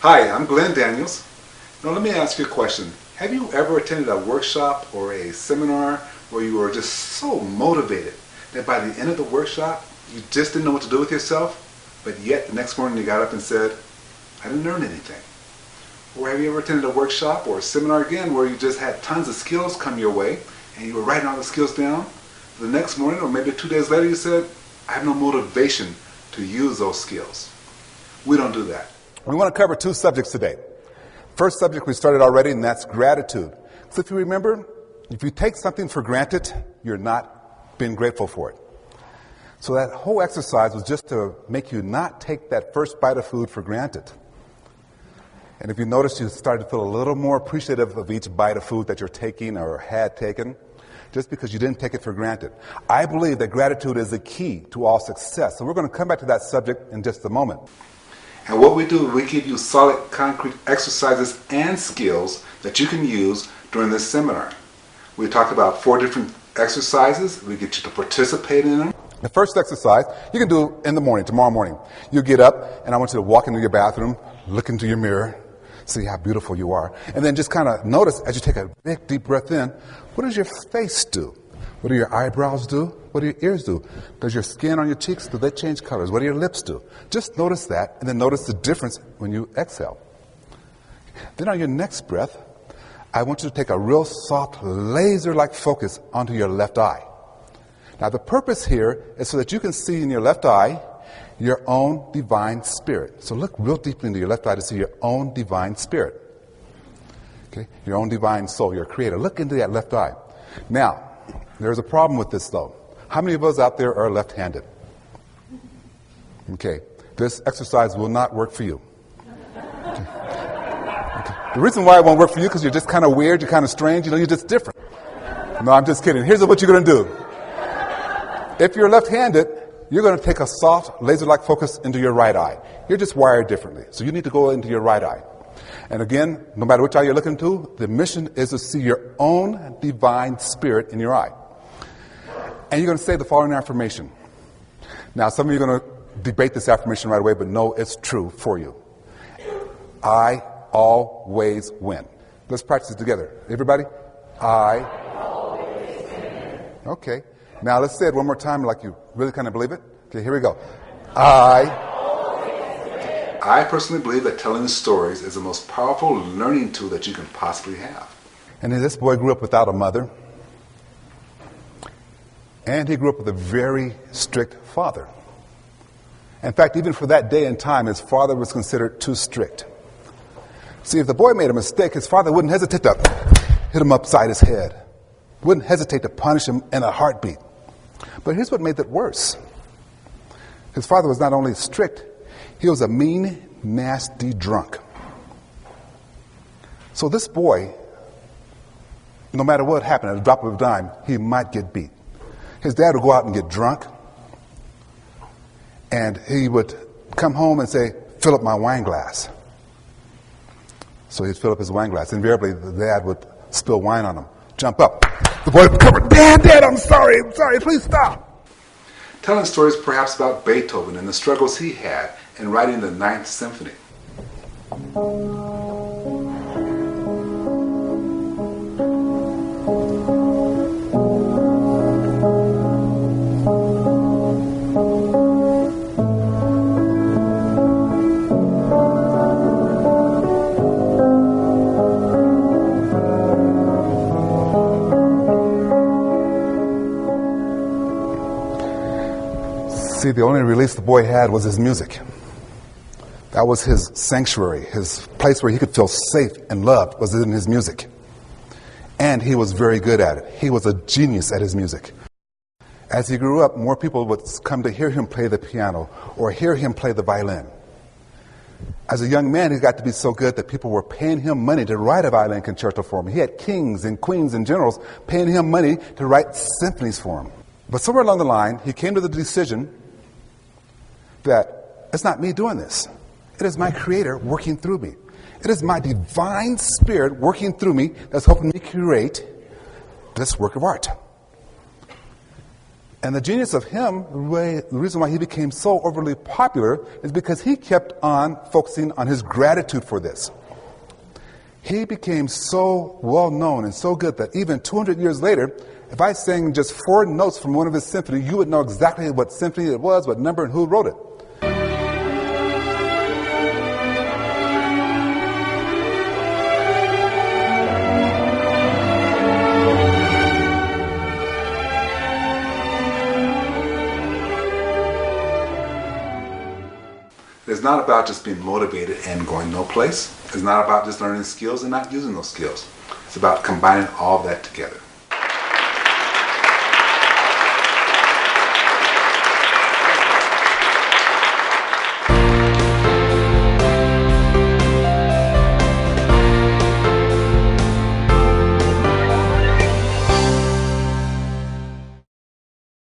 Hi, I'm Glenn Daniels. Now let me ask you a question. Have you ever attended a workshop or a seminar where you were just so motivated that by the end of the workshop you just didn't know what to do with yourself, but yet the next morning you got up and said, I didn't learn anything? Or have you ever attended a workshop or a seminar again where you just had tons of skills come your way and you were writing all the skills down? The next morning or maybe 2 days later you said, I have no motivation to use those skills. We don't do that. We want to cover two subjects today. First subject we started already, and that's gratitude. So if you remember, if you take something for granted, you're not being grateful for it. So that whole exercise was just to make you not take that first bite of food for granted. And if you notice, you started to feel a little more appreciative of each bite of food that you're taking or had taken, just because you didn't take it for granted. I believe that gratitude is the key to all success. So we're going to come back to that subject in just a moment. And what we do, we give you solid, concrete exercises and skills that you can use during this seminar. We talk about 4 different exercises. We get you to participate in them. The first exercise you can do in the morning, tomorrow morning. You get up, and I want you to walk into your bathroom, look into your mirror, see how beautiful you are, and then just kind of notice as you take a big, deep breath in, what does your face do? What do your eyebrows do? What do your ears do? Does your skin on your cheeks, do they change colors? What do your lips do? Just notice that, and then notice the difference when you exhale. Then on your next breath, I want you to take a real soft, laser-like focus onto your left eye. Now the purpose here is so that you can see in your left eye your own divine spirit. So look real deeply into your left eye to see your own divine spirit. Okay? Your own divine soul, your creator. Look into that left eye. Now, there's a problem with this, though. How many of us out there are left-handed? Okay. This exercise will not work for you. Okay. Okay. The reason why it won't work for you is because you're just kind of weird, you're kind of strange, you're just different. No, I'm just kidding. Here's what you're going to do. If you're left-handed, you're going to take a soft, laser-like focus into your right eye. You're just wired differently. So you need to go into your right eye. And again, no matter which eye you're looking to, the mission is to see your own divine spirit in your eye. And you're going to say the following affirmation. Now, some of you are going to debate this affirmation right away, but no, it's true for you. I always win. Let's practice it together. Everybody? I always win. Okay. Now, let's say it one more time like you really kind of believe it. Okay, here we go. I personally believe that telling stories is the most powerful learning tool that you can possibly have. And then this boy grew up without a mother. And he grew up with a very strict father. In fact, even for that day and time, his father was considered too strict. See, if the boy made a mistake, his father wouldn't hesitate to hit him upside his head. Wouldn't hesitate to punish him in a heartbeat. But here's what made it worse. His father was not only strict, he was a mean, nasty drunk. So this boy, no matter what happened, at a drop of a dime, he might get beat. His dad would go out and get drunk, and he would come home and say, fill up my wine glass. So he'd fill up his wine glass. Invariably, the dad would spill wine on him, jump up. The boy would cover, Dad, I'm sorry, please stop. Telling stories perhaps about Beethoven and the struggles he had in writing the Ninth Symphony. See, the only release the boy had was his music. That was his sanctuary, his place where he could feel safe and loved was in his music. And he was very good at it. He was a genius at his music. As he grew up, more people would come to hear him play the piano or hear him play the violin. As a young man, he got to be so good that people were paying him money to write a violin concerto for him. He had kings and queens and generals paying him money to write symphonies for him. But somewhere along the line, he came to the decision that it's not me doing this. It is my Creator working through me. It is my divine spirit working through me that's helping me create this work of art. And the genius of him, the reason why he became so overly popular is because he kept on focusing on his gratitude for this. He became so well known and so good that even 200 years later, if I sang just 4 notes from one of his symphonies, you would know exactly what symphony it was, what number, and who wrote it. It's not about just being motivated and going no place. It's not about just learning skills and not using those skills. It's about combining all of that together.